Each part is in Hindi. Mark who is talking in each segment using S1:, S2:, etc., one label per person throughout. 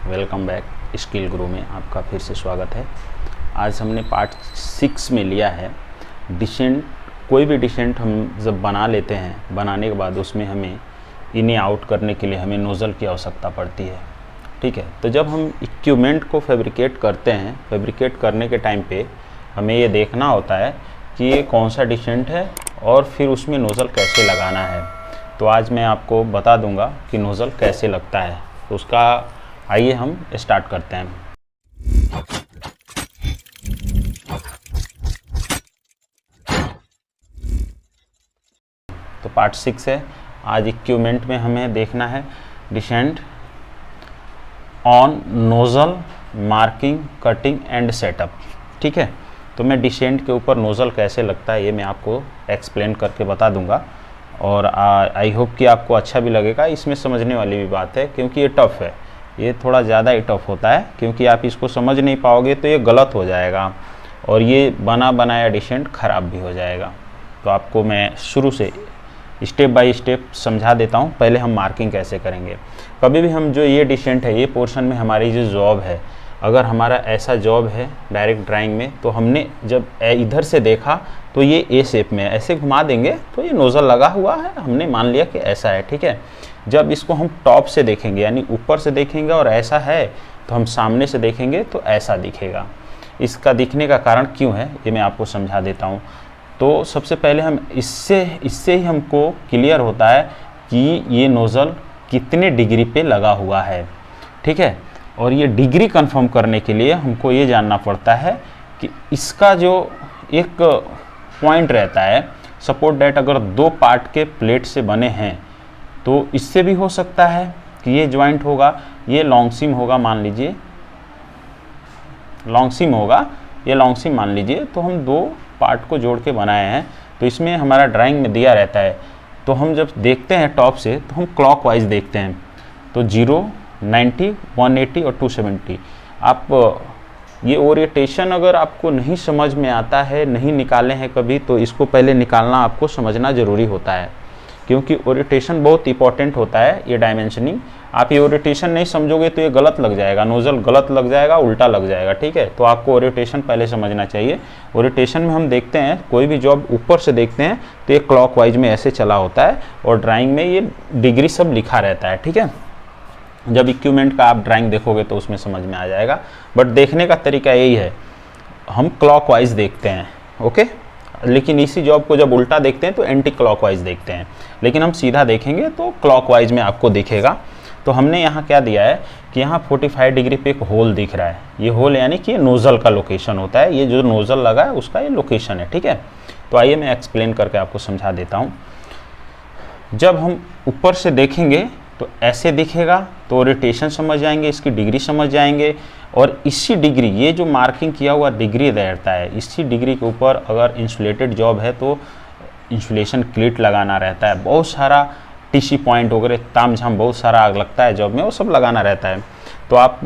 S1: Welcome back. स्किल गुरु में आपका फिर से स्वागत है। आज हमने पार्ट 6 में लिया है डिसेंट। कोई भी डिसेंट हम जब बना लेते हैं, बनाने के बाद उसमें हमें इन्हें आउट करने के लिए हमें नोज़ल की आवश्यकता पड़ती है। ठीक है, तो जब हम इक्विपमेंट को फैब्रिकेट करते हैं, फैब्रिकेट करने के टाइम पे हमें ये देखना होता है कि ये कौन सा डिसेंट है और फिर उसमें नोज़ल कैसे लगाना है। तो आज मैं आपको बता दूंगा कि नोज़ल कैसे लगता है। तो उसका आइए हम स्टार्ट करते हैं। तो पार्ट 6 है। आज इक्विपमेंट में हमें देखना है descent on nozzle marking, cutting and setup. ठीक है, तो मैं डिसेंट के ऊपर नोज़ल कैसे लगता है ये मैं आपको एक्सप्लेन करके बता दूंगा और आई होप कि आपको अच्छा भी लगेगा। इसमें समझने वाली भी बात है क्योंकि ये टफ़ है, ये थोड़ा ज़्यादा ही टफ होता है क्योंकि आप इसको समझ नहीं पाओगे तो ये गलत हो जाएगा और ये बना बनाया डिसेंट ख़राब भी हो जाएगा। तो आपको मैं शुरू से स्टेप बाय स्टेप समझा देता हूँ। पहले हम मार्किंग कैसे करेंगे। कभी भी हम जो ये डिसेंट है, ये पोर्शन में हमारी जो जॉब है, अगर हमारा ऐसा जॉब है डायरेक्ट ड्राइंग में, तो हमने जब इधर से देखा तो ये ए शेप में है, ऐसे घुमा देंगे तो ये नोज़ल लगा हुआ है, हमने मान लिया कि ऐसा है। ठीक है, जब इसको हम टॉप से देखेंगे यानी ऊपर से देखेंगे और ऐसा है, तो हम सामने से देखेंगे तो ऐसा दिखेगा। इसका दिखने का कारण क्यों है ये मैं आपको समझा देता हूँ। तो सबसे पहले हम इससे ही हमको क्लियर होता है कि ये नोज़ल कितने डिग्री पे लगा हुआ है। ठीक है, और ये डिग्री कंफर्म करने के लिए हमको ये जानना पड़ता है कि इसका जो एक पॉइंट रहता है, सपोज डैट अगर दो पार्ट के प्लेट से बने हैं तो इससे भी हो सकता है कि ये जॉइंट होगा, ये लॉन्ग सीम होगा, मान लीजिए लॉन्ग सीम होगा, ये लॉन्ग सीम मान लीजिए। तो हम दो पार्ट को जोड़ के बनाए हैं, तो इसमें हमारा ड्राइंग में दिया रहता है। तो हम जब देखते हैं टॉप से तो हम क्लॉकवाइज देखते हैं, तो 0, 90, 180 और 270। आप ये ओरिएंटेशन अगर आपको नहीं समझ में आता है, नहीं निकाले हैं कभी, तो इसको पहले निकालना आपको समझना ज़रूरी होता है क्योंकि ओरिएंटेशन बहुत इंपॉर्टेंट होता है। ये डायमेंशनिंग, आप ये ओरिएंटेशन नहीं समझोगे तो ये गलत लग जाएगा, नोज़ल गलत लग जाएगा, उल्टा लग जाएगा। ठीक है, तो आपको ओरिएंटेशन पहले समझना चाहिए। ओरिएंटेशन में हम देखते हैं कोई भी जॉब ऊपर से देखते हैं तो ये क्लॉकवाइज में ऐसे चला होता है और ड्राइंग में ये डिग्री सब लिखा रहता है। ठीक है, जब इक्विपमेंट का आप ड्राइंग देखोगे तो उसमें समझ में आ जाएगा, बट देखने का तरीका यही है, हम क्लॉकवाइज देखते हैं। ओके, लेकिन इसी जॉब को जब उल्टा देखते हैं तो एंटी क्लॉकवाइज देखते हैं, लेकिन हम सीधा देखेंगे तो क्लॉकवाइज में आपको दिखेगा। तो हमने यहाँ क्या दिया है कि यहाँ 45 डिग्री पे एक होल दिख रहा है। ये होल यानी कि ये नोज़ल का लोकेशन होता है, ये जो नोज़ल लगा है उसका ये लोकेशन है। ठीक है, तो आइए मैं एक्सप्लेन करके आपको समझा देता हूँ। जब हम ऊपर से देखेंगे तो ऐसे दिखेगा, तो ओरिएंटेशन समझ जाएंगे, इसकी डिग्री समझ जाएंगे और इसी डिग्री, ये जो मार्किंग किया हुआ डिग्री रहता है, इसी डिग्री के ऊपर अगर इंसुलेटेड जॉब है तो इंसुलेशन क्लिट लगाना रहता है। बहुत सारा टीसी पॉइंट वगैरह तामझाम बहुत सारा आग लगता है जॉब में, वो सब लगाना रहता है। तो आप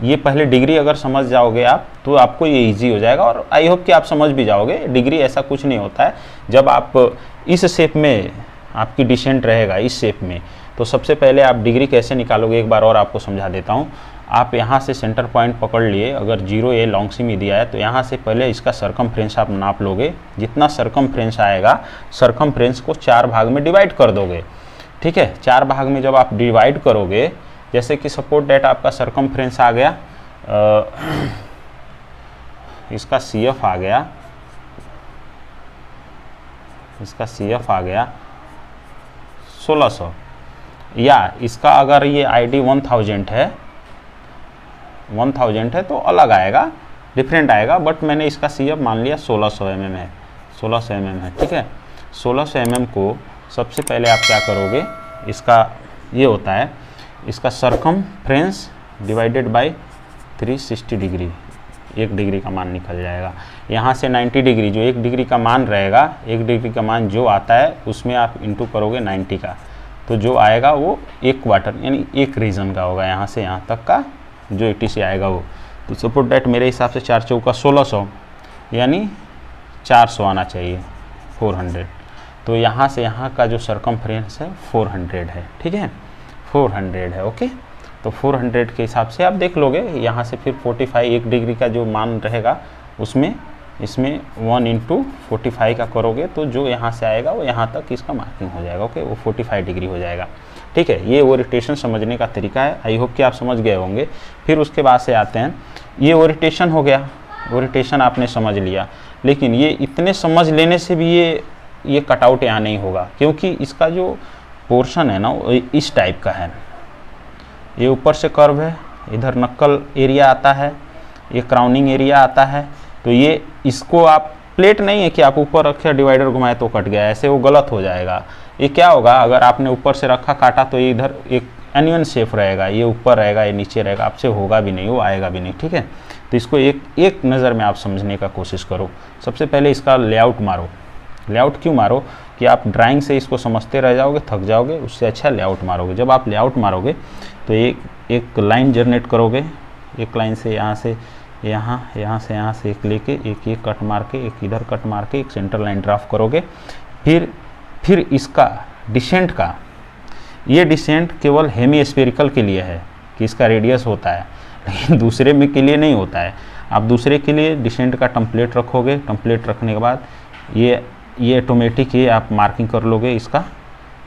S1: ये पहले डिग्री अगर समझ जाओगे आप तो आपको ये इजी हो जाएगा और आई होप कि आप समझ भी जाओगे। डिग्री ऐसा कुछ नहीं होता है। जब आप इस शेप में आपकी डिसेंट रहेगा, इस शेप में, तो सबसे पहले आप डिग्री कैसे निकालोगे एक बार और आपको समझा देता हूँ। आप यहाँ से सेंटर पॉइंट पकड़ लिए, अगर 0 ये लॉन्ग सीम ही दिया है तो यहाँ से पहले इसका सरकमफ्रेंस आप नाप लोगे। जितना सरकमफ्रेंस आएगा, सरकमफ्रेंस को 4 भाग में डिवाइड कर दोगे। ठीक है, 4 भाग में जब आप डिवाइड करोगे, जैसे कि सपोज डैट आपका सरकमफ्रेंस आ गया, इसका CF आ गया, इसका CF आ गया 1600, या इसका अगर ये ID 1000 है, 1000 है तो अलग आएगा, डिफरेंट आएगा, बट मैंने इसका CF मान लिया 1600 mm है, 1600 mm है। ठीक है, 1600 mm को सबसे पहले आप क्या करोगे, इसका ये होता है, इसका circumference divided by 360 degree, 1 degree का मान निकल जाएगा। यहाँ से 90 डिग्री, जो 1 डिग्री का मान रहेगा, 1 डिग्री का मान जो आता है उसमें आप इंटू करोगे 90 का, तो जो आएगा वो 1 क्वार्टर यानी 1 रीजन का होगा, यहाँ से यहाँ तक का जो 80 से आएगा वो। तो सपोज डैट मेरे हिसाब से 4 चौका 1600 यानी 400 आना चाहिए, 400। तो यहाँ से यहाँ का जो सरकमफ्रेंस है 400 है। ठीक है, 400 है। ओके, तो 400 के हिसाब से आप देख लोगे। यहाँ से फिर 45 1 डिग्री का जो मान रहेगा उसमें इसमें 1 × 45 का करोगे तो जो यहाँ से आएगा वो यहाँ तक इसका मार्किंग हो जाएगा। ओके, वो 45 डिग्री हो जाएगा। ठीक है, ये ओरिएंटेशन समझने का तरीका है। आई होप कि आप समझ गए होंगे। फिर उसके बाद से आते हैं, ये ओरिएंटेशन हो गया, ओरिएंटेशन आपने समझ लिया। लेकिन ये इतने समझ लेने से भी ये कटआउट यहाँ नहीं होगा, क्योंकि इसका जो पोर्शन है ना वो इस टाइप का है। ये ऊपर से कर्व है, इधर नक्कल एरिया आता है, ये क्राउनिंग एरिया आता है। तो ये इसको आप प्लेट नहीं है कि आप ऊपर रखे डिवाइडर घुमाए तो कट गया, ऐसे वो गलत हो जाएगा। ये क्या होगा, अगर आपने ऊपर से रखा काटा तो ये इधर एक एनिवन शेप रहेगा, ये ऊपर रहेगा, ये नीचे रहेगा, आपसे होगा भी नहीं, वो आएगा भी नहीं। ठीक है, तो इसको एक नज़र में आप समझने का कोशिश करो। सबसे पहले इसका लेआउट मारो। लेआउट क्यों मारो कि आप ड्राइंग से इसको समझते रह जाओगे, थक जाओगे, उससे अच्छा लेआउट मारोगे। जब आप लेआउट मारोगे तो एक लाइन जनरेट करोगे, एक लाइन से यहाँ से यहाँ से एक लेके एक कट मार के, एक इधर कट मार के एक सेंटर लाइन ड्राफ्ट करोगे। फिर इसका डिसेंट का, ये डिसेंट केवल हेमीस्फेरिकल के लिए है कि इसका रेडियस होता है, लेकिन दूसरे में के लिए नहीं होता है। आप दूसरे के लिए डिसेंट का टेम्पलेट रखोगे, टेम्पलेट रखने के बाद ये ऑटोमेटिक ये आप मार्किंग कर लोगे इसका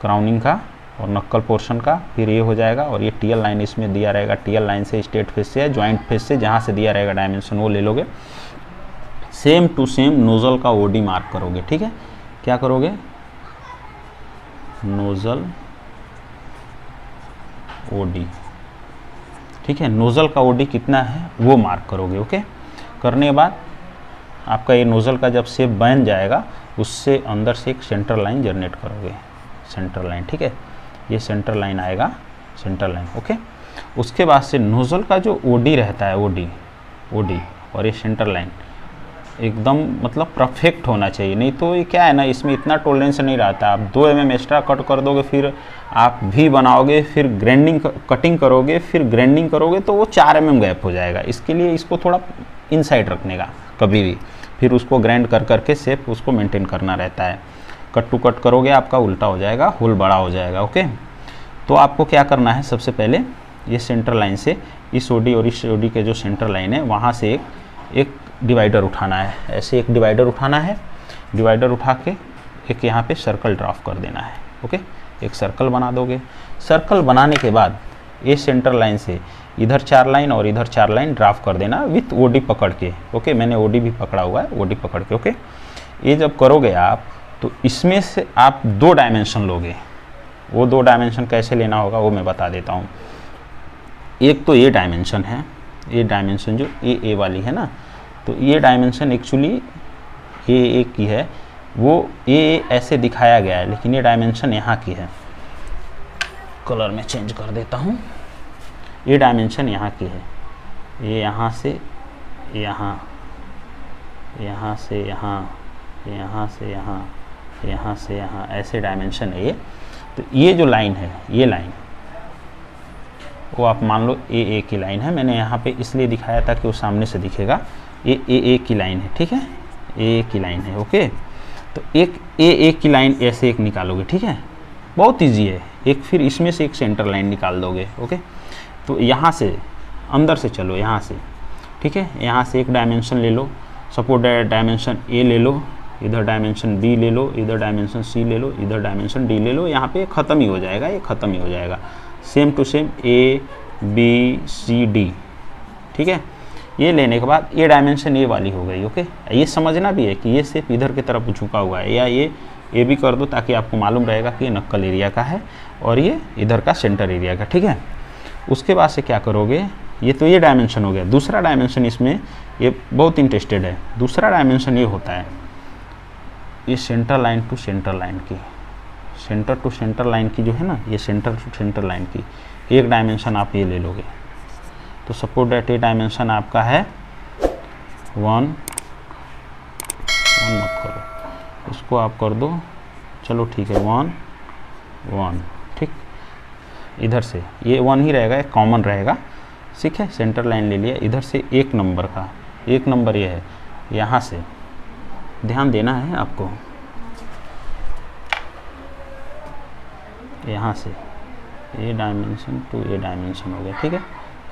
S1: क्राउनिंग का और नक्कल पोर्शन का। फिर ये हो जाएगा और ये टीएल लाइन इसमें दिया रहेगा, टीएल लाइन से स्ट्रेट फेस से, जॉइंट फेस से, जहाँ से दिया रहेगा डायमेंशन वो ले लोगे। सेम टू सेम नोज़ल का ओडी मार्क करोगे। ठीक है, क्या करोगे, नोज़ल ओडी। ठीक है, नोज़ल का ओडी कितना है वो मार्क करोगे। ओके, करने के बाद आपका ये नोज़ल का जब शेप बन जाएगा उससे अंदर से एक सेंटर लाइन जनरेट करोगे, सेंटर लाइन। ठीक है, ये सेंटर लाइन आएगा, सेंटर लाइन। ओके, उसके बाद से नोज़ल का जो ओडी रहता है, ओडी और ये सेंटर लाइन एकदम मतलब परफेक्ट होना चाहिए। नहीं तो ये क्या है ना, इसमें इतना टॉलरेंस नहीं रहता। आप 2 mm एक्स्ट्रा कट कर दोगे, फिर आप भी बनाओगे, फिर कटिंग करोगे, फिर ग्राइंडिंग करोगे तो वो 4 mm गैप हो जाएगा। इसके लिए इसको थोड़ा इनसाइड रखने का कभी भी, फिर उसको ग्राइंड कर करके शेप उसको मेंटेन करना रहता है। कट टू कट करोगे आपका उल्टा हो जाएगा, होल बड़ा हो जाएगा। ओके, तो आपको क्या करना है, सबसे पहले ये सेंटर लाइन से इस ओडी और इस ओडी के जो सेंटर लाइन है वहाँ से एक डिवाइडर उठाना है। ऐसे एक डिवाइडर उठाना है, डिवाइडर उठा के एक यहाँ पे सर्कल ड्राफ्ट कर देना है। ओके, एक सर्कल बना दोगे। सर्कल बनाने के बाद ये सेंटर लाइन से इधर 4 लाइन और इधर 4 लाइन ड्राफ्ट कर देना विथ ओडी पकड़ के। ओके, मैंने ओडी भी पकड़ा हुआ है, ओडी पकड़ के। ओके, ये जब करोगे आप तो इसमें से आप 2 डायमेंशन लोगे। वो 2 डायमेंशन कैसे लेना होगा वो मैं बता देता हूँ। एक तो ये डायमेंशन है, ये डायमेंशन जो ए वाली है ना, तो ये डायमेंशन एक्चुअली ए की है, वो ए ऐसे दिखाया गया है, लेकिन ये डायमेंशन यहाँ की है। कलर में चेंज कर देता हूँ। ये डायमेंशन यहाँ की है, ये यहाँ से यहाँ, यहाँ से यहाँ, यहाँ से यहाँ, यहाँ से यहाँ, ऐसे डायमेंशन है ये। तो ये जो लाइन है, ये लाइन वो आप मान लो ए की लाइन है। मैंने यहाँ पे इसलिए दिखाया था कि वो सामने से दिखेगा। ये ए की लाइन है। ठीक है, ए की लाइन है। ओके, तो एक ए की लाइन ऐसे एक निकालोगे। ठीक है, बहुत इजी है। एक फिर इसमें से एक सेंटर लाइन निकाल दोगे। ओके, तो यहाँ से अंदर से चलो, यहाँ से। ठीक है, यहाँ से एक डायमेंशन ले लो, सपोज डायमेंशन ए ले लो, इधर डायमेंशन बी ले लो, इधर डायमेंशन सी ले लो, इधर डायमेंशन डी ले लो। यहाँ पे ख़त्म ही हो जाएगा, ये ख़त्म ही हो जाएगा। Same to same A B C D. ठीक है, ये लेने के बाद ये डायमेंशन ये वाली हो गई। ओके, ये समझना भी है कि ये सिर्फ इधर की तरफ झुका हुआ है, या ये भी कर दो ताकि आपको मालूम रहेगा कि ये नक्कल एरिया का है और ये इधर का सेंटर एरिया का। ठीक है, उसके बाद से क्या करोगे, ये तो ये डायमेंशन हो गया। दूसरा डायमेंशन इसमें ये बहुत इंटरेस्टेड है। दूसरा डायमेंशन ये होता है, ये centre line to centre line की, सेंटर टू सेंटर लाइन की जो है ना, ये सेंटर टू सेंटर लाइन की एक डायमेंशन आप ये ले लोगे। तो सपोज दैट ये डायमेंशन आपका है 1 मत करो, इसको आप कर दो, चलो ठीक है 1 1। ठीक, इधर से ये 1 ही रहेगा, एक कॉमन रहेगा। ठीक है, सेंटर लाइन ले लिया। इधर से 1 नंबर का, 1 नंबर ये है, यहाँ से ध्यान देना है आपको, यहाँ से ए डायमेंशन टू ए डायमेंशन हो गया, ठीक है।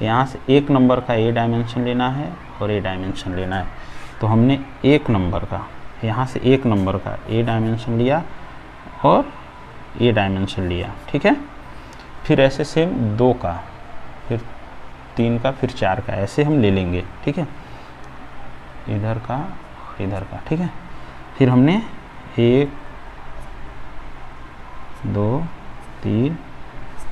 S1: यहाँ से एक नंबर का ए डायमेंशन लेना है और ए डायमेंशन लेना है, तो हमने एक नंबर का, यहाँ से एक नंबर का ए डायमेंशन लिया और ए डायमेंशन लिया, ठीक है। फिर ऐसे सेम 2 का, फिर 3 का, फिर 4 का, ऐसे हम ले लेंगे, ठीक है। इधर का, ठीक है। फिर हमने 1 2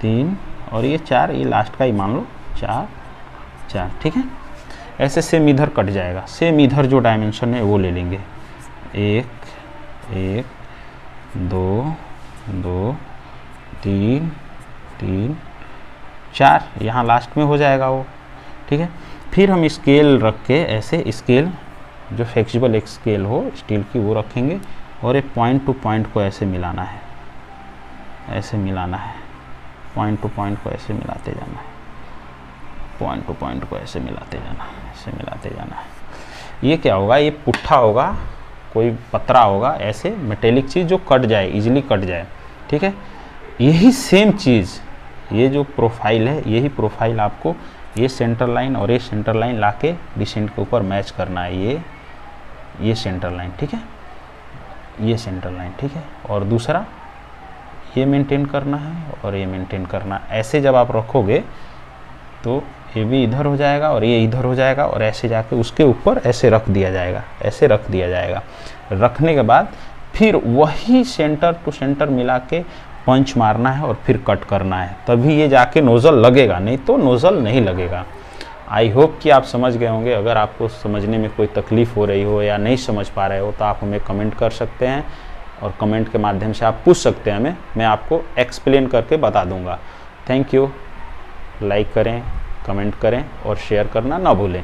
S1: 3 और ये 4, ये लास्ट का ही मान लो, 4, ठीक है। ऐसे सेम इधर कट जाएगा, सेम इधर जो डायमेंशन है वो ले लेंगे, 1 2 2 3 3 4, यहाँ लास्ट में हो जाएगा वो, ठीक है। फिर हम स्केल रख के, ऐसे स्केल जो फ्लेक्सिबल एक स्केल हो स्टील की वो रखेंगे और एक पॉइंट टू पॉइंट को ऐसे मिलाना है, ऐसे मिलाना है, पॉइंट टू पॉइंट को ऐसे मिलाते जाना है, पॉइंट टू पॉइंट को ऐसे मिलाते जाना है, ऐसे मिलाते जाना है। ये क्या होगा, ये पुट्ठा होगा, कोई पतरा होगा, ऐसे मेटेलिक चीज़ जो कट जाए, इजीली कट जाए, ठीक है। यही सेम चीज़, ये जो प्रोफाइल है, यही प्रोफाइल आपको ये सेंटर लाइन और ये सेंटर लाइन लाके डिसेंट के ऊपर मैच करना है, ये सेंटर लाइन, ठीक है, ये सेंटर लाइन, ठीक है। और दूसरा ये मेंटेन करना है और ये मेंटेन करना है। ऐसे जब आप रखोगे तो ये भी इधर हो जाएगा और ये इधर हो जाएगा और ऐसे जाके उसके ऊपर ऐसे रख दिया जाएगा, ऐसे रख दिया जाएगा। रखने के बाद फिर वही सेंटर टू सेंटर मिला के पंच मारना है और फिर कट करना है, तभी ये जाके नोज़ल लगेगा, नहीं तो नोज़ल नहीं लगेगा। आई होप कि आप समझ गए होंगे। अगर आपको समझने में कोई तकलीफ़ हो रही हो या नहीं समझ पा रहे हो तो आप हमें कमेंट कर सकते हैं और कमेंट के माध्यम से आप पूछ सकते हैं हमें, मैं आपको एक्सप्लेन करके बता दूंगा। Thank you. लाइक करें, कमेंट करें और शेयर करना ना भूलें।